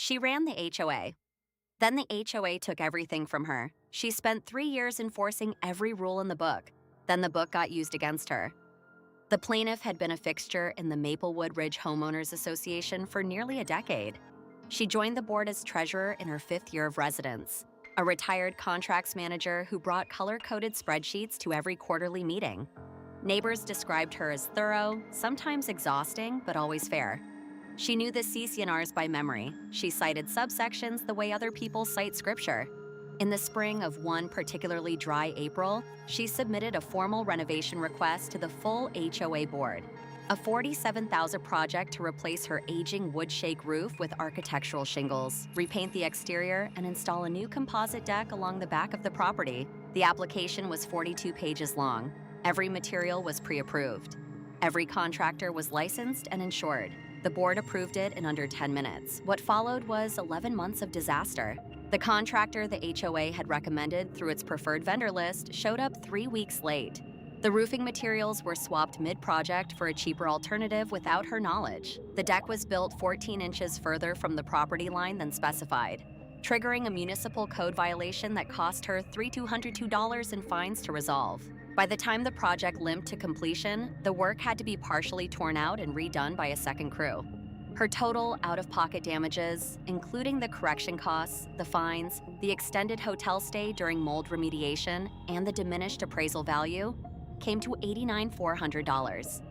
She ran the HOA. Then the HOA took everything from her. She spent 3 years enforcing every rule in the book. Then the book got used against her. The plaintiff had been a fixture in the Maplewood Ridge Homeowners Association for nearly a decade. She joined the board as treasurer in her 5th year of residence, a retired contracts manager who brought color-coded spreadsheets to every quarterly meeting. Neighbors described her as thorough, sometimes exhausting, but always fair. She knew the CC&Rs by memory. She cited subsections the way other people cite scripture. In the spring of one particularly dry April, she submitted a formal renovation request to the full HOA board, a $47,000 project to replace her aging wood shake roof with architectural shingles, repaint the exterior, and install a new composite deck along the back of the property. The application was 42 pages long. Every material was pre-approved. Every contractor was licensed and insured. The board approved it in under 10 minutes. What followed was 11 months of disaster. The contractor the HOA had recommended through its preferred vendor list showed up 3 weeks late. The roofing materials were swapped mid-project for a cheaper alternative without her knowledge. The deck was built 14 inches further from the property line than specified, triggering a municipal code violation that cost her $3,202 in fines to resolve. By the time the project limped to completion, the work had to be partially torn out and redone by a second crew. Her total out-of-pocket damages, including the correction costs, the fines, the extended hotel stay during mold remediation, and the diminished appraisal value, came to $89,400.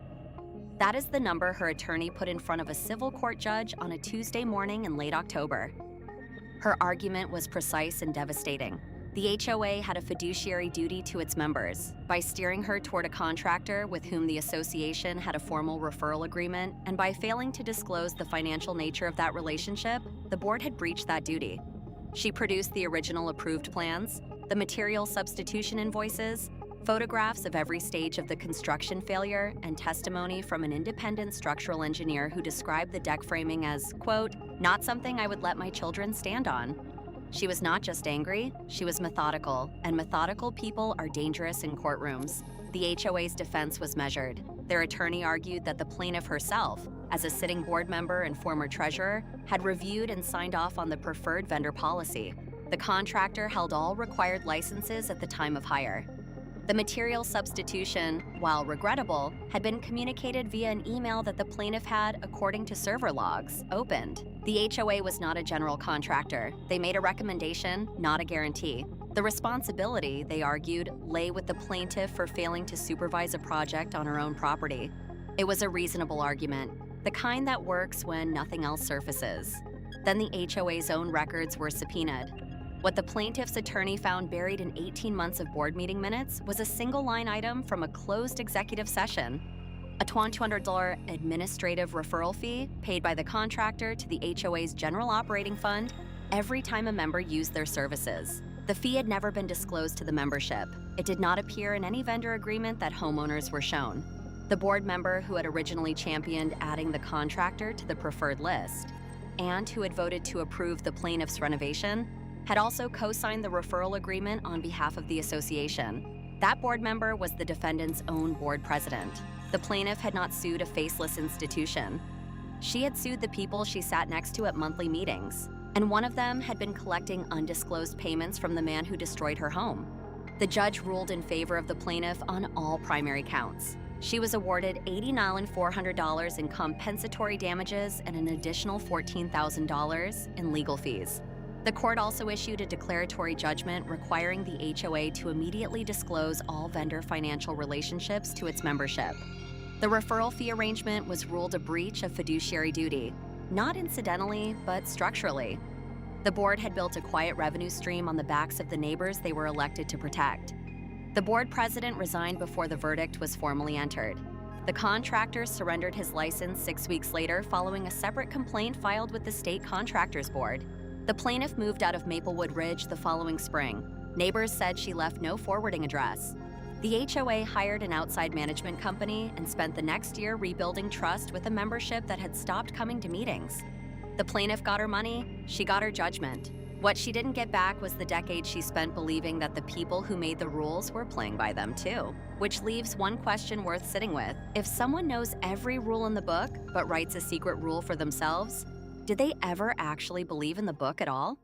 That is the number her attorney put in front of a civil court judge on a Tuesday morning in late October. Her argument was precise and devastating. The HOA had a fiduciary duty to its members. By steering her toward a contractor with whom the association had a formal referral agreement, and by failing to disclose the financial nature of that relationship, the board had breached that duty. She produced the original approved plans, the material substitution invoices, photographs of every stage of the construction failure, and testimony from an independent structural engineer who described the deck framing as, quote, "not something I would let my children stand on." She was not just angry, she was methodical, and methodical people are dangerous in courtrooms. The HOA's defense was measured. Their attorney argued that the plaintiff herself, as a sitting board member and former treasurer, had reviewed and signed off on the preferred vendor policy. The contractor held all required licenses at the time of hire. The material substitution, while regrettable, had been communicated via an email that the plaintiff had, according to server logs, opened. The HOA was not a general contractor. They made a recommendation, not a guarantee. The responsibility, they argued, lay with the plaintiff for failing to supervise a project on her own property. It was a reasonable argument, the kind that works when nothing else surfaces. Then the HOA's own records were subpoenaed. What the plaintiff's attorney found buried in 18 months of board meeting minutes was a single line item from a closed executive session. A $200 administrative referral fee paid by the contractor to the HOA's general operating fund every time a member used their services. The fee had never been disclosed to the membership. It did not appear in any vendor agreement that homeowners were shown. The board member who had originally championed adding the contractor to the preferred list, and who had voted to approve the plaintiff's renovation, had also co-signed the referral agreement on behalf of the association. That board member was the defendant's own board president. The plaintiff had not sued a faceless institution. She had sued the people she sat next to at monthly meetings, and one of them had been collecting undisclosed payments from the man who destroyed her home. The judge ruled in favor of the plaintiff on all primary counts. She was awarded $89,400 in compensatory damages and an additional $14,000 in legal fees. The court also issued a declaratory judgment requiring the HOA to immediately disclose all vendor financial relationships to its membership. The referral fee arrangement was ruled a breach of fiduciary duty, not incidentally, but structurally. The board had built a quiet revenue stream on the backs of the neighbors they were elected to protect. The board president resigned before the verdict was formally entered. The contractor surrendered his license 6 weeks later following a separate complaint filed with the state contractors board. The plaintiff moved out of Maplewood Ridge the following spring. Neighbors said she left no forwarding address. The HOA hired an outside management company and spent the next year rebuilding trust with a membership that had stopped coming to meetings. The plaintiff got her money, she got her judgment. What she didn't get back was the decade she spent believing that the people who made the rules were playing by them too. Which leaves one question worth sitting with. If someone knows every rule in the book but writes a secret rule for themselves, Did they ever actually believe in the book at all?